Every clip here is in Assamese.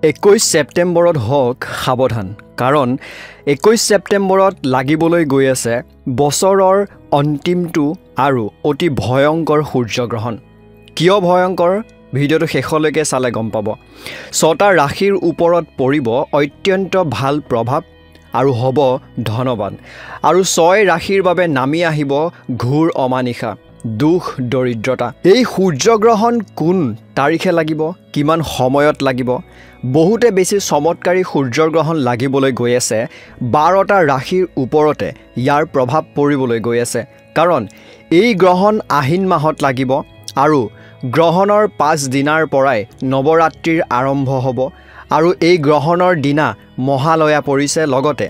21 ছেপ্টেম্বৰত হওক সাৱধান কাৰণ 21 ছেপ্টেম্বৰত লাগিবলৈ গৈ আছে বছৰৰ অন্তিমটো আৰু অতি ভয়ংকৰ সূৰ্যগ্ৰহণ কিয় ভয়ংকৰ ভিডিঅটো শেষলৈকে চালে গম পাব 6টা ৰাশিৰ ওপৰত পৰিব অত্যন্ত ভাল প্ৰভাৱ আৰু হ'ব ধনবান আৰু 6 ৰাশিৰ বাবে নামি আহিব ঘোৰ অমানিশা দুখ দৰিদ্ৰতা এই সূৰ্যগ্ৰহণ কোন তাৰিখে লাগিব কিমান সময়ত লাগিব বহুতে বেছি চমৎকাৰী সূৰ্যগ্ৰহণ লাগিবলৈ গৈ আছে 12টা ৰাশিৰ ওপৰতে ইয়াৰ প্ৰভাৱ পৰিবলৈ গৈ আছে কাৰণ এই গ্ৰহণ আহিন মাহত লাগিব আৰু গ্ৰহণৰ 5 দিনৰ পৰাই নৱৰাত্ৰিৰ আৰম্ভ হ'ব আৰু এই গ্ৰহণৰ দিনা মহালয়া পৰিছে লগতে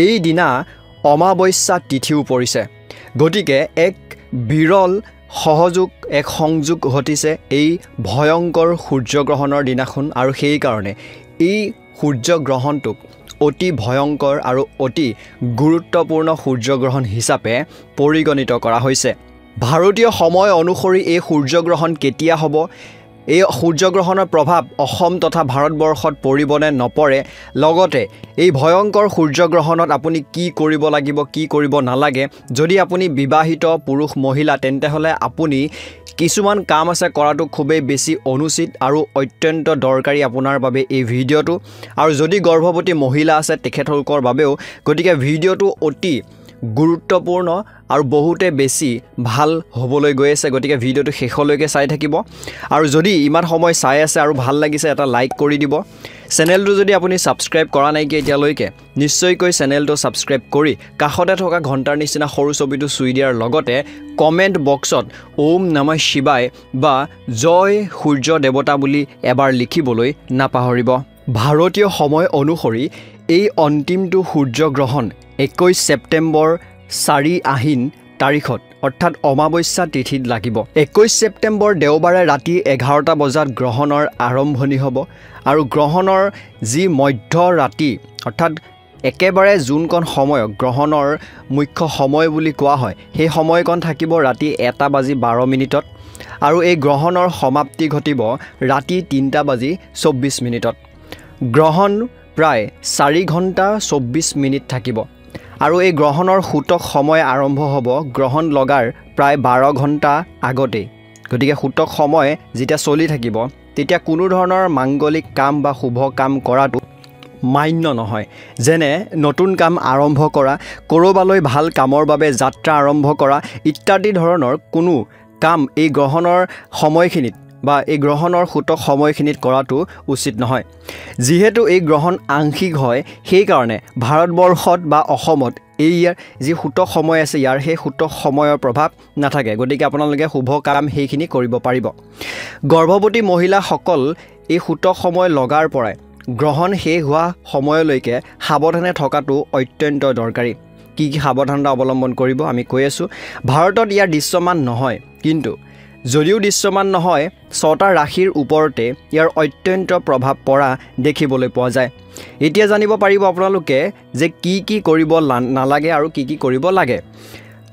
এই দিনা অমাৱস্যা তিথিও পৰিছে গতিকে এক বিৰল সহযোগ এক সংযোগ ঘটিছে এই ভয়ংকৰ সূৰ্যগ্ৰহণৰ দিনাখন আৰু সেই কাৰণে এই সূৰ্যগ্ৰহণটোক অতি ভয়ংকৰ আৰু অতি গুৰুত্বপূৰ্ণ সূৰ্যগ্ৰহণ হিচাপে পৰিগণিত কৰা হৈছে ভাৰতীয় সময় অনুসৰি এই সূৰ্যগ্ৰহণ কেতিয়া হ'ব এই সূৰ্যগ্ৰহণৰ প্ৰভাৱ অসম তথা ভাৰতবৰ্ষত পৰিবনে নপৰে লগতে এই ভয়ংকৰ সূৰ্যগ্ৰহণত আপুনি কি কৰিব লাগিব কি কৰিব নালাগে যদি আপুনি বিবাহিত পুৰুষ মহিলা তেন্তে হলে আপুনি কিছুমান কাম আছে কৰাটো খুবেই বেছি অনুচিত আৰু অত্যন্ত দৰকাৰী আপোনাৰ বাবে এই ভিডিঅটো আৰু যদি গৰ্ভৱতী মহিলা আছে তেখেতসকলৰ বাবেও গতিকে ভিডিঅটো অতি গুৰুত্বপূৰ্ণ আৰু বহুতে বেছি ভাল হ'বলৈ গৈ আছে গতিকে ভিডিঅটো শেষলৈকে চাই থাকিব আৰু যদি ইমান সময় চাই আছে আৰু ভাল লাগিছে এটা লাইক কৰি দিব চেনেলটো যদি আপুনি সাবস্ক্ৰাইব কৰা নাই কি এতিয়ালৈকে নিশ্চয়কৈ চেনেলটো সাবস্ক্ৰাইব কৰি কাষতে থকা ঘণ্টাৰ নিচিনা সৰু ছবিটো চুই দিয়াৰ লগতে কমেন্ট বক্সত ওম নমঃ শিৱায় বা জয় সূৰ্য দেৱতা বুলি এবাৰ লিখিবলৈ নাপাহৰিব ভাৰতীয় সময় অনুসৰি এই অন্তিমটো সূৰ্যগ্ৰহণ 21 ছেপ্টেম্বৰ 4 আহিন তাৰিখত অৰ্থাৎ অমাৱস্যা তিথিত লাগিব 21 ছেপ্টেম্বৰ দেওবাৰে ৰাতি 11টা বজাত গ্ৰহণৰ আৰম্ভণি হ'ব আৰু গ্ৰহণৰ যি মধ্য ৰাতি অৰ্থাৎ একেবাৰে যোনকণ সময়ক গ্ৰহণৰ মুখ্য সময় বুলি কোৱা হয় সেই সময়কণ থাকিব ৰাতি 1:12 আৰু এই গ্ৰহণৰ সমাপ্তি ঘটিব ৰাতি 3:24 গ্ৰহণ প্ৰায় 4 ঘণ্টা 24 মিনিট থাকিব আৰু এই গ্ৰহণৰ সূতক সময় আৰম্ভ হ'ব গ্ৰহণ লগাৰ প্ৰায় 12 ঘণ্টা আগতে গতিকে সূতক সময় যেতিয়া চলি থাকিব তেতিয়া কোনো ধৰণৰ মাংগলিক কাম বা শুভ কাম কৰাটো মান্য নহয় যেনে নতুন কাম আৰম্ভ কৰা কৰবালৈ ভাল কামৰ বাবে যাত্ৰা আৰম্ভ কৰা ইত্যাদি ধৰণৰ কোনো কাম এই গ্ৰহণৰ সময়খিনিত বা এই গ্ৰহণৰ সূতক সময়খিনিত কৰাটো উচিত নহয় যিহেতু এই গ্ৰহণ আংশিক হয় সেই কাৰণে ভাৰতবৰ্ষত বা অসমত এই যি সূতক সময় আছে ইয়াৰ সেই সূতক সময়ৰ প্ৰভাৱ নাথাকে গতিকে আপোনালোকে শুভ কাম সেইখিনি কৰিব পাৰিব গৰ্ভৱতী মহিলাসকল এই সূতক সময় লগাৰ পৰাই গ্ৰহণ শেষ হোৱা সময়লৈকে সাৱধানে থকাটো অত্যন্ত দৰকাৰী কি কি সাৱধানতা অৱলম্বন কৰিব আমি কৈ আছো ভাৰতত ইয়াৰ দৃশ্যমান নহয় কিন্তু যদিও দৃশ্যমান নহয় 6টা ৰাশিৰ ওপৰতে ইয়াৰ অত্যন্ত প্ৰভাৱ পৰা দেখিবলৈ পোৱা যায় এতিয়া জানিব পাৰিব আপোনালোকে যে কি কি কৰিব নালাগে আৰু কি কি কৰিব লাগে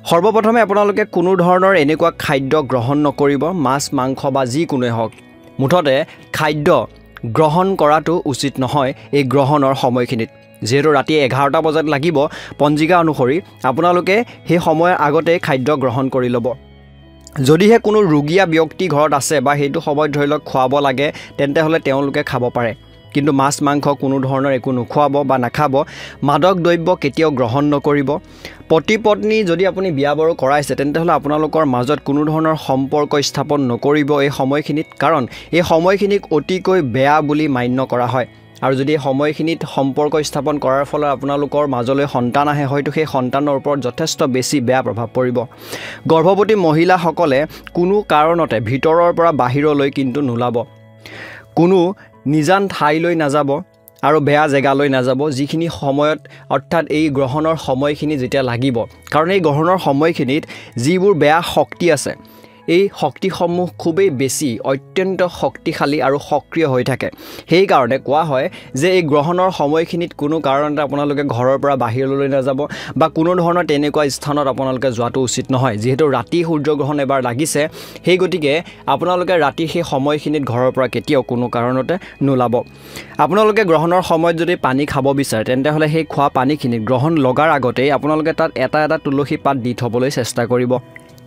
সৰ্বপ্ৰথমে আপোনালোকে কোনো ধৰণৰ এনেকুৱা খাদ্য গ্ৰহণ নকৰিব মাছ মাংস বা যিকোনোৱে হওক মুঠতে খাদ্য গ্ৰহণ কৰাটো উচিত নহয় এই গ্ৰহণৰ সময়খিনিত যেহেতু ৰাতি 11টা বজাত লাগিব পঞ্জিকা অনুসৰি আপোনালোকে সেই সময়ৰ আগতে খাদ্য গ্ৰহণ কৰি ল'ব যদিহে কোনো ৰোগীয়া ব্যক্তি ঘৰত আছে বা সেইটো সময়ত ধৰি লওক খোৱাব লাগে তেন্তে হলে তেওঁলোকে খাব পাৰে কিন্তু মাছ মাংস কোনো ধৰণৰ একো নোখোৱাব বা নাখাব মাদক দ্ৰব্য কেতিয়াও গ্ৰহণ নকৰিব পতি পত্নী যদি আপুনি বিয়া বাৰু কৰাইছে তেন্তে হলে আপোনালোকৰ মাজত কোনো ধৰণৰ সম্পৰ্ক স্থাপন নকৰিব এই সময়খিনিত কাৰণ এই সময়খিনিক অতিকৈ বেয়া বুলি মান্য কৰা হয় আৰু যদি সময়খিনিত সম্পৰ্ক স্থাপন কৰাৰ ফলত আপোনালোকৰ মাজলৈ সন্তান আহে হয়তো সেই সন্তানৰ ওপৰত যথেষ্ট বেছি বেয়া প্ৰভাৱ পৰিব গৰ্ভৱতী মহিলাসকলে কোনো কাৰণতে ভিতৰৰ পৰা বাহিৰলৈ কিন্তু নোলাব কোনো নিজান ঠাইলৈ নাযাব আৰু বেয়া জেগালৈ নাযাব যিখিনি সময়ত অৰ্থাৎ এই গ্ৰহণৰ সময়খিনি যেতিয়া লাগিব কাৰণ এই গ্ৰহণৰ সময়খিনিত যিবোৰ বেয়া শক্তি আছে এই শক্তিসমূহ খুবেই বেছি অত্যন্ত শক্তিশালী আৰু সক্ৰিয় হৈ থাকে সেই কাৰণে কোৱা হয় যে এই গ্ৰহণৰ সময়খিনিত কোনো কাৰণতে আপোনালোকে ঘৰৰ পৰা বাহিৰলৈ নাযাব বা কোনো ধৰণৰ তেনেকুৱা স্থানত আপোনালোকে যোৱাটো উচিত নহয় যেহেতু ৰাতি সূৰ্যগ্ৰহণ এবাৰ লাগিছে সেই গতিকে আপোনালোকে ৰাতি সেই সময়খিনিত ঘৰৰ পৰা কেতিয়াও কোনো কাৰণতে নোলাব আপোনালোকে গ্ৰহণৰ সময়ত যদি পানী খাব বিচাৰে তেন্তে হলে সেই খোৱা পানীখিনি গ্ৰহণ লগাৰ আগতেই আপোনালোকে তাত এটা তুলসী পাত দি থবলৈ চেষ্টা কৰিব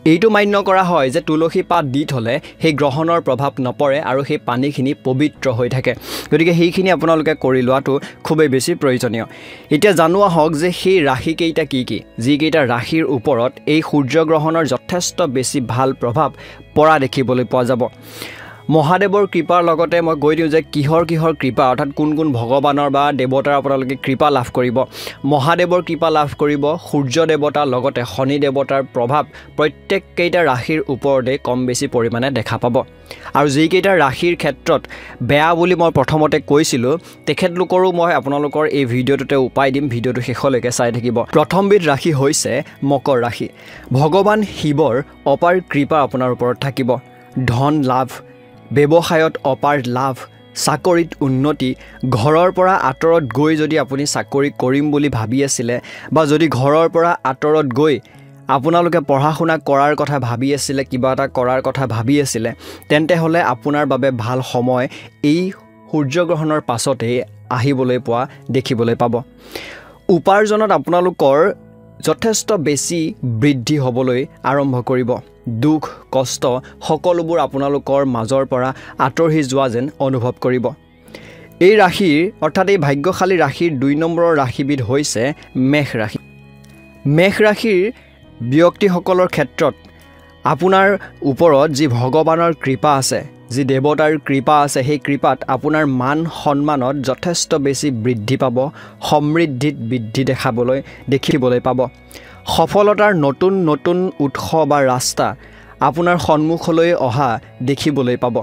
এইটো মান্য কৰা হয় যে তুলসী পাত দি থলে সেই গ্ৰহণৰ প্ৰভাৱ নপৰে আৰু সেই পানীখিনি পবিত্ৰ হৈ থাকে গতিকে সেইখিনি আপোনালোকে কৰি লোৱাটো খুবেই বেছি প্ৰয়োজনীয় এতিয়া জানোৱা হওক যে সেই ৰাশি কেইটা কি যিকেইটা ৰাশিৰ ওপৰত এই সূৰ্যগ্ৰহণৰ যথেষ্ট বেছি ভাল প্ৰভাৱ পৰা দেখিবলৈ পোৱা যাব মহাদেৱৰ কৃপাৰ লগতে মই কৈ দিওঁ যে কিহৰ কৃপা অৰ্থাৎ কোন ভগৱানৰ বা দেৱতাৰ আপোনালোকে কৃপা লাভ কৰিব মহাদেৱৰ কৃপা লাভ কৰিব সূৰ্য দেৱতাৰ লগতে শনি দেৱতাৰ প্ৰভাৱ প্ৰত্যেককেইটা ৰাশিৰ ওপৰতে কম বেছি পৰিমাণে দেখা পাব আৰু যিকেইটা ৰাশিৰ ক্ষেত্ৰত বেয়া বুলি মই প্ৰথমতে কৈছিলোঁ তেখেতলোকৰো মই আপোনালোকৰ এই ভিডিঅ'টোতে উপায় দিম ভিডিঅ'টো শেষলৈকে চাই থাকিব প্ৰথমবিধ ৰাশি হৈছে মকৰ ৰাশি ভগৱান শিৱৰ অপাৰ কৃপা আপোনাৰ ওপৰত থাকিব ধন লাভ ব্যৱসায়ত অপাৰ লাভ চাকৰিত উন্নতি ঘৰৰ পৰা আঁতৰত গৈ যদি আপুনি চাকৰি কৰিম বুলি ভাবি আছিলে বা যদি ঘৰৰ পৰা আঁতৰত গৈ আপোনালোকে পঢ়া শুনা কৰাৰ কথা ভাবি আছিলে কিবা এটা কৰাৰ কথা ভাবি আছিলে তেন্তে হলে আপোনাৰ বাবে ভাল সময় এই সূৰ্যগ্ৰহণৰ পাছতেই আহিবলৈ পোৱা দেখিবলৈ পাব উপাৰ্জনত আপোনালোকৰ যথেষ্ট বেছি বৃদ্ধি হ'বলৈ আৰম্ভ কৰিব দুখ কষ্ট সকলোবোৰ আপোনালোকৰ মাজৰ পৰা আঁতৰি যোৱা যেন অনুভৱ কৰিব এই ৰাশিৰ অৰ্থাৎ এই ভাগ্যশালী ৰাশিৰ 2 নম্বৰৰ ৰাশিবিধ হৈছে মেষ ৰাশি মেষ ৰাশিৰ ব্যক্তিসকলৰ ক্ষেত্ৰত আপোনাৰ ওপৰত যি ভগৱানৰ কৃপা আছে যি দেৱতাৰ কৃপা আছে সেই কৃপাত আপোনাৰ মান সন্মানত যথেষ্ট বেছি বৃদ্ধি পাব সমৃদ্ধিত বৃদ্ধি দেখিবলৈ পাব সফলতাৰ নতুন উৎস বা ৰাস্তা আপোনাৰ সন্মুখলৈ অহা দেখিবলৈ পাব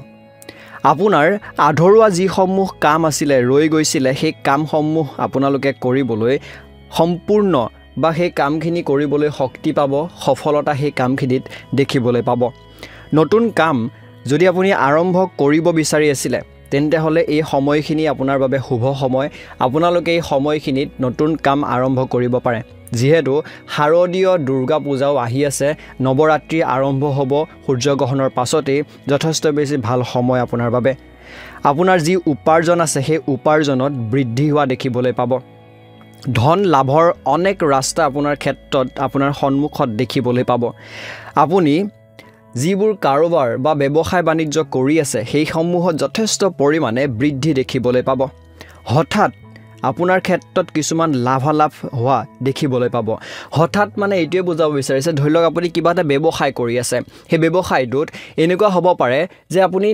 আপোনাৰ আধৰুৱা যিসমূহ কাম আছিলে ৰৈ গৈছিলে সেই কামসমূহ আপোনালোকে কৰিবলৈ সম্পূৰ্ণ বা সেই কামখিনি কৰিবলৈ শক্তি পাব সফলতা সেই কামখিনিত দেখিবলৈ পাব নতুন কাম যদি আপুনি আৰম্ভ কৰিব বিচাৰি আছিলে তেন্তে হলে এই সময়খিনি আপোনাৰ বাবে শুভ সময় আপোনালোকে এই সময়খিনিত নতুন কাম আৰম্ভ কৰিব পাৰে যেহেতু শাৰদীয় দুৰ্গা পূজাও আহি আছে নৱৰাত্ৰি আৰম্ভ হ'ব সূৰ্যগ্ৰহণৰ পাছতেই যথেষ্ট বেছি ভাল সময় আপোনাৰ বাবে আপোনাৰ যি উপাৰ্জন আছে সেই উপাৰ্জনত বৃদ্ধি হোৱা দেখিবলৈ পাব ধন লাভৰ অনেক ৰাস্তা আপোনাৰ ক্ষেত্ৰত আপোনাৰ সন্মুখত দেখিবলৈ পাব আপুনি যিবোৰ কাৰোবাৰ বা ব্যৱসায় বাণিজ্য কৰি আছে সেই সমূহত যথেষ্ট পৰিমাণে বৃদ্ধি দেখিবলৈ পাব হঠাৎ আপোনাৰ ক্ষেত্ৰত কিছুমান লাভালাভ হোৱা দেখিবলৈ পাব হঠাৎ মানে এইটোৱে বুজাব বিচাৰিছে ধৰি লওক আপুনি কিবা এটা ব্যৱসায় কৰি আছে সেই ব্যৱসায়টোত এনেকুৱা হ'ব পাৰে যে আপুনি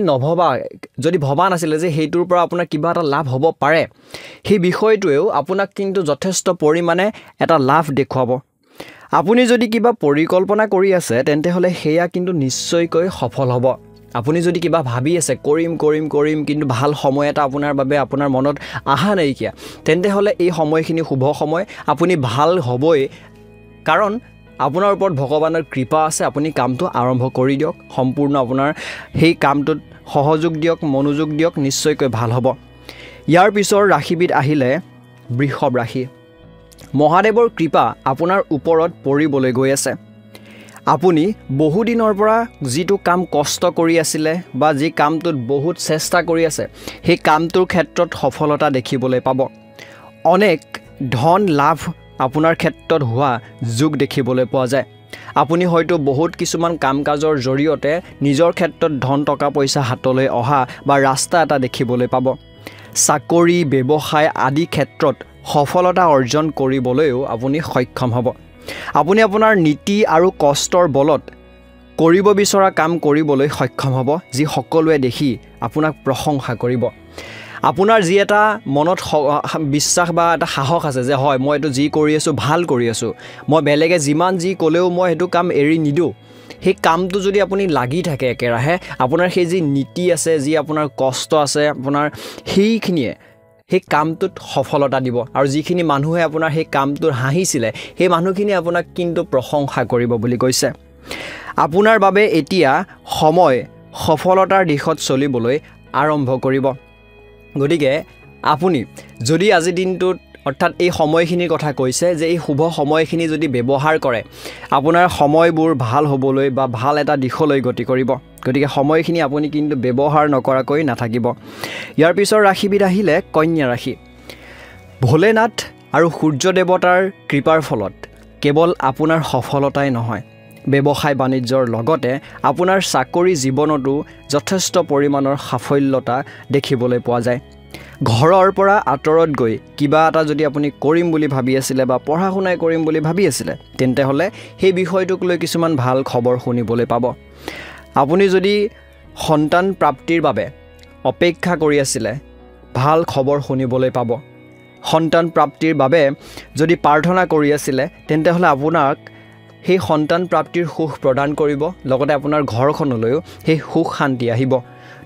যদি ভবা নাছিলে যে সেইটোৰ পৰা আপোনাৰ কিবা এটা লাভ হ'ব পাৰে সেই বিষয়টোৱেও আপোনাক কিন্তু যথেষ্ট পৰিমাণে এটা লাভ দেখুৱাব আপুনি যদি কিবা পৰিকল্পনা কৰি আছে তেন্তে হলে সেয়া কিন্তু নিশ্চয়কৈ সফল হ'ব আপুনি যদি কিবা ভাবি আছে কৰিম কিন্তু ভাল সময় এটা আপোনাৰ বাবে আপোনাৰ মনত আহা নাইকিয়া তেন্তে হলে এই সময়খিনি শুভ সময় আপুনি ভাল হ'বই কাৰণ আপোনাৰ ওপৰত ভগৱানৰ কৃপা আছে আপুনি কামটো আৰম্ভ কৰি দিয়ক সম্পূৰ্ণ আপোনাৰ সেই কামটোত সহযোগ দিয়ক মনোযোগ দিয়ক নিশ্চয়কৈ ভাল হ'ব ইয়াৰ পিছৰ ৰাশিবিধ আহিলে বৃষভ ৰাশি মহাদেৱৰ কৃপা আপোনাৰ ওপৰত পৰিবলৈ গৈ আছে আপুনি বহু দিনৰ পৰা যিটো কাম কষ্ট কৰি আছিলে বা যি কামটোত বহুত চেষ্টা কৰি আছে সেই কামটোৰ ক্ষেত্ৰত সফলতা দেখিবলৈ পাব অনেক ধন লাভ আপোনাৰ ক্ষেত্ৰত হোৱা যোগ দেখিবলৈ পোৱা যায় আপুনি হয়তো বহুত কিছুমান কাম-কাজৰ জৰিয়তে নিজৰ ক্ষেত্ৰত ধন টকা পইচা হাতলৈ অহা বা ৰাস্তা এটা দেখিবলৈ পাব চাকৰি ব্যৱসায় আদি ক্ষেত্ৰত সফলতা অৰ্জন কৰিবলৈও আপুনি সক্ষম হ'ব আপুনি আপোনাৰ নীতি আৰু কষ্টৰ বলত কৰিব বিচৰা কাম কৰিবলৈ সক্ষম হ'ব যি সকলোৱে দেখি আপোনাক প্ৰশংসা কৰিব আপোনাৰ যি এটা মনত বিশ্বাস বা এটা সাহস আছে যে হয় মই এটো যি কৰি আছো ভাল কৰি আছো মই বেলেগে যিমান যি কলেও মই এটো কাম এৰি নিদু সেই কামটো যদি আপুনি লাগি থাকে একেৰাহে আপোনাৰ সেই যি নীতি আছে যি আপোনাৰ কষ্ট আছে আপোনাৰ সেইখিনিয়ে সেই কামটোত সফলতা দিব আৰু যিখিনি মানুহে আপোনাৰ সেই কামটোৰ হাঁহিছিলে সেই মানুহখিনি আপোনাক কিন্তু প্ৰশংসা কৰিব বুলি কৈছে আপোনাৰ বাবে এতিয়া সময় সফলতাৰ দিশত চলিবলৈ আৰম্ভ কৰিব। গতিকে আপুনি যদি আজি দিনটোত অৰ্থাৎ এই সময়খিনিৰ কথা কৈছে যে এই শুভ সময়খিনি যদি ব্যৱহাৰ কৰে আপোনাৰ সময়বোৰ ভাল হ'বলৈ বা ভাল এটা দিশলৈ গতি কৰিব। গতিকে সময়খিনি আপুনি কিন্তু ব্যৱহাৰ নকৰাকৈ নাথাকিব। ইয়াৰ পিছৰ ৰাশিবিধ আহিলে কন্যা ৰাশি। ভোলেনাথ আৰু সূৰ্য দেৱতাৰ কৃপাৰ ফলত কেৱল আপোনাৰ সফলতাই নহয়, ব্যৱসায় বাণিজ্যৰ লগতে আপোনাৰ চাকৰি জীৱনতো যথেষ্ট পৰিমাণৰ সাফল্যতা দেখিবলৈ পোৱা যায়। ঘৰৰ পৰা আঁতৰত গৈ কিবা এটা যদি আপুনি কৰিম বুলি ভাবি আছিলে বা পঢ়া শুনাই কৰিম বুলি ভাবি আছিলে তেন্তে হ'লে সেই বিষয়টোক লৈ কিছুমান ভাল খবৰ শুনিবলৈ পাব। আপুনি যদি সন্তান প্ৰাপ্তিৰ বাবে অপেক্ষা কৰি আছিলে ভাল খবৰ শুনিবলৈ পাব। সন্তান প্ৰাপ্তিৰ বাবে যদি প্ৰাৰ্থনা কৰি আছিলে তেন্তে হ'লে আপোনাক সেই সন্তান প্ৰাপ্তিৰ সুখ প্ৰদান কৰিব, লগতে আপোনাৰ ঘৰখনলৈও সেই সুখ শান্তি আহিব।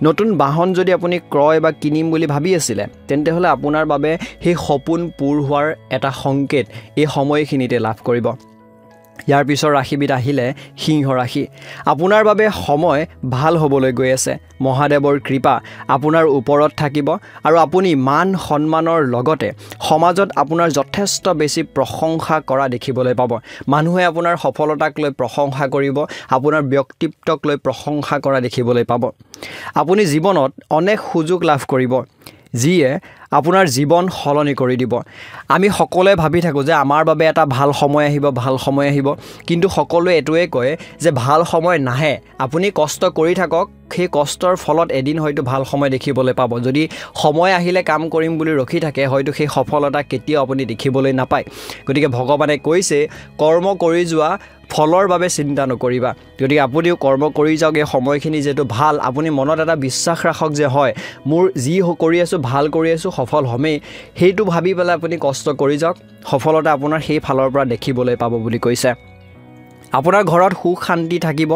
নতুন বাহন যদি আপুনি ক্ৰয় বা কিনিম বুলি ভাবি আছিলে তেন্তে হ'লে আপোনাৰ বাবে সেই সপোন পূৰ হোৱাৰ এটা সংকেত এই সময়খিনিতে লাভ কৰিব। ইয়াৰ পিছৰ ৰাশিবিধ আহিলে সিংহ ৰাশি। আপোনাৰ বাবে সময় ভাল হ'বলৈ গৈ আছে। মহাদেৱৰ কৃপা আপোনাৰ ওপৰত থাকিব আৰু আপুনি মান সন্মানৰ লগতে সমাজত আপোনাৰ যথেষ্ট বেছি প্ৰশংসা কৰা দেখিবলৈ পাব। মানুহে আপোনাৰ সফলতাক লৈ প্ৰশংসা কৰিব, আপোনাৰ ব্যক্তিত্বক লৈ প্ৰশংসা কৰা দেখিবলৈ পাব। আপুনি জীৱনত অনেক সুযোগ লাভ কৰিব যিয়ে আপোনাৰ জীৱন সলনি কৰি দিব। আমি সকলোৱে ভাবি থাকোঁ যে আমাৰ বাবে এটা ভাল সময় আহিব, ভাল সময় আহিব, কিন্তু সকলোৱে এইটোৱে কয় যে ভাল সময় নাহে, আপুনি কষ্ট কৰি থাকক, সেই কষ্টৰ ফলত এদিন হয়তো ভাল সময় দেখিবলৈ পাব। যদি সময় আহিলে কাম কৰিম বুলি ৰখি থাকে হয়তো সেই সফলতা কেতিয়াও আপুনি দেখিবলৈ নাপায়। গতিকে ভগৱানে কৈছে কৰ্ম কৰি যোৱা, ফলৰ বাবে চিন্তা নকৰিবা। গতিকে আপুনিও কৰ্ম কৰি যাওক, এই সময়খিনি যিহেতু ভাল, আপুনি মনত এটা বিশ্বাস ৰাখক যে হয় মোৰ যি কৰি আছোঁ ভাল কৰি আছোঁ, সফল হ'মেই, সেইটো ভাবি পেলাই আপুনি কষ্ট কৰি যাওক, সফলতা আপোনাৰ সেই ফালৰ পৰা দেখিবলৈ পাব বুলি কৈছে। আপোনাৰ ঘৰত সুখ শান্তি থাকিব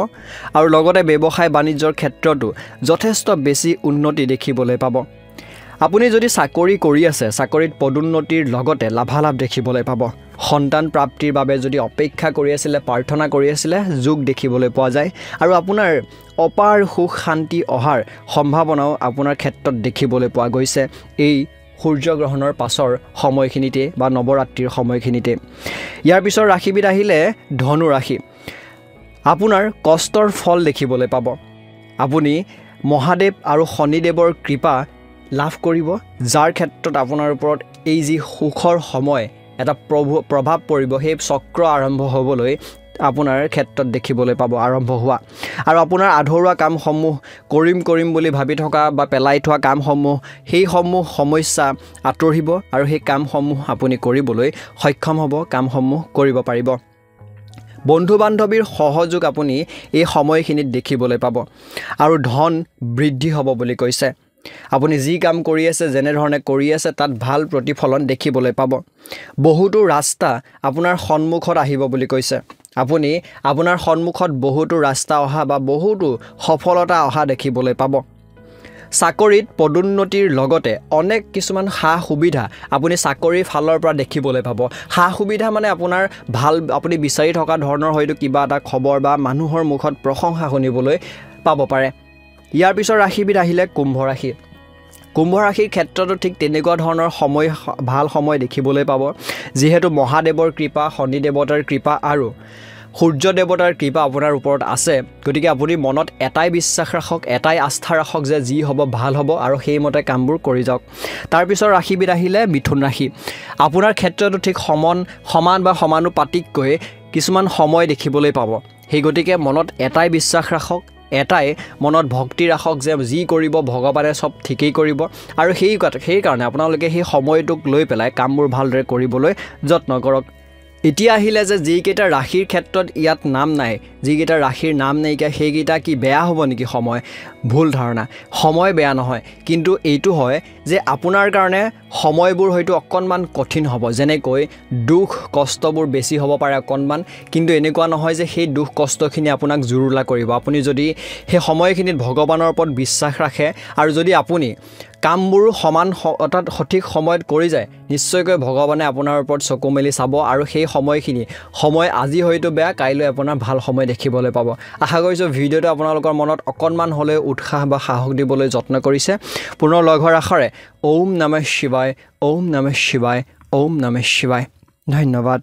আৰু লগতে ব্যৱসায় বাণিজ্যৰ ক্ষেত্ৰতো যথেষ্ট বেছি উন্নতি দেখিবলৈ পাব। আপুনি যদি চাকৰি কৰি আছে, চাকৰিত পদোন্নতিৰ লগতে লাভালাভ দেখিবলৈ পাব। সন্তান প্ৰাপ্তিৰ বাবে যদি অপেক্ষা কৰি আছিলে, প্ৰাৰ্থনা কৰি আছিলে, যোগ দেখিবলৈ পোৱা যায় আৰু আপোনাৰ অপাৰ সুখ শান্তি অহাৰ সম্ভাৱনাও আপোনাৰ ক্ষেত্ৰত দেখিবলৈ পোৱা গৈছে এই সূৰ্যগ্ৰহণৰ পাছৰ সময়খিনিতে বা নৱৰাত্ৰিৰ সময়খিনিতে। ইয়াৰ পিছৰ ৰাশিবিধ আহিলে ধনু ৰাশি। আপোনাৰ কষ্টৰ ফল দেখিবলৈ পাব। আপুনি মহাদেৱ আৰু শনিদেৱৰ কৃপা লাভ কৰিব, যাৰ ক্ষেত্ৰত আপোনাৰ ওপৰত এই যি সুখৰ সময় এটা প্ৰভাৱ পৰিব, সেই চক্ৰ আৰম্ভ হ'বলৈ আপোনাৰ ক্ষেত্ৰত দেখিবলৈ পাব আৰম্ভ হোৱা। আৰু আপোনাৰ আধৰুৱা কামসমূহ কৰিম বুলি ভাবি থকা বা পেলাই থোৱা কামসমূহ, সেইসমূহ সমস্যা আঁতৰিব আৰু সেই কামসমূহ আপুনি কৰিবলৈ সক্ষম হ'ব, কামসমূহ কৰিব পাৰিব। বন্ধু বান্ধৱীৰ সহযোগ আপুনি এই সময়খিনিত দেখিবলৈ পাব আৰু ধন বৃদ্ধি হ'ব বুলি কৈছে। আপুনি যি কাম কৰি আছে, যেনেধৰণে কৰি আছে তাত ভাল প্ৰতিফলন দেখিবলৈ পাব। বহুতো ৰাস্তা আপোনাৰ সন্মুখত আহিব বুলি কৈছে। আপুনি আপোনাৰ সন্মুখত বহুতো ৰাস্তা অহা বা বহুতো সফলতা অহা দেখিবলৈ পাব। চাকৰিত পদোন্নতিৰ লগতে অনেক কিছুমান সা সুবিধা আপুনি চাকৰিৰ ফালৰ পৰা দেখিবলৈ পাব। সা সুবিধা মানে আপোনাৰ ভাল, আপুনি বিচাৰি থকা ধৰণৰ হয়তো কিবা এটা খবৰ বা মানুহৰ মুখত প্ৰশংসা শুনিবলৈ পাব পাৰে। ইয়াৰ পিছৰ ৰাশিবিধ আহিলে কুম্ভ ৰাশি। কুম্ভ ৰাশিৰ ক্ষেত্ৰতো ঠিক তেনেকুৱা ধৰণৰ সময়, ভাল সময় দেখিবলৈ পাব। যিহেতু মহাদেৱৰ কৃপা, শনি দেৱতাৰ কৃপা আৰু সূৰ্য দেৱতাৰ কৃপা আপোনাৰ ওপৰত আছে, গতিকে আপুনি মনত এটাই বিশ্বাস ৰাখক, এটাই আস্থা ৰাখক যে যি হ'ব ভাল হ'ব আৰু সেইমতে কামবোৰ কৰি যাওক। তাৰপিছত ৰাশিবিধ আহিলে মিথুন ৰাশি। আপোনাৰ ক্ষেত্ৰতো ঠিক সমান বা সমানুপাতিককৈ কিছুমান সময় দেখিবলৈ পাব। সেই গতিকে মনত এটাই বিশ্বাস ৰাখক, এটাই মনত ভক্তি ৰাখক যে যি কৰিব ভগৱানে চব ঠিকেই কৰিব আৰু সেইকাৰণে আপোনালোকে সেই সময়টোক লৈ পেলাই কামবোৰ ভালদৰে কৰিবলৈ যত্ন কৰক। এতিয়া আহিলে যে যিকেইটা ৰাশিৰ ক্ষেত্ৰত ইয়াত নাম নাই, যিকেইটা ৰাশিৰ নাম নাইকিয়া, সেইকেইটা কি বেয়া হ'ব নেকি সময়? ভুল ধাৰণা সময় বেয়া নহয় কিন্তু এইটো হয় যে আপোনাৰ কাৰণে সময়বোৰ হয়তো অকণমান কঠিন হ'ব যেনেকৈ দুখ কষ্টবোৰ বেছি হ'ব পাৰে অকণমান কিন্তু এনেকুৱা নহয় যে সেই দুখ কষ্টখিনি আপোনাক জুৰুলা কৰিব আপুনি যদি সেই সময়খিনিত ভগৱানৰ ওপৰত বিশ্বাস ৰাখে আৰু যদি আপুনি কামবোৰ অৰ্থাৎ সঠিক সময়ত কৰি যায় নিশ্চয়কৈ ভগৱানে আপোনাৰ ওপৰত চকু মেলি চাব আৰু সেই সময় আজি হয়তো বেয়া কাইলৈ আপোনাৰ ভাল সময় দেখিবলৈ পাব আশা কৰিছোঁ ভিডিঅ'টো আপোনালোকৰ মনত অকণমান হ'লেও উৎসাহ বা সাহস দিবলৈ যত্ন কৰিছে পুনৰ লগ হোৱাৰ আশাৰে ওম নমঃ শিৱায় ওম নমঃ শিৱায় ওম নমঃ শিৱায় ধন্যবাদ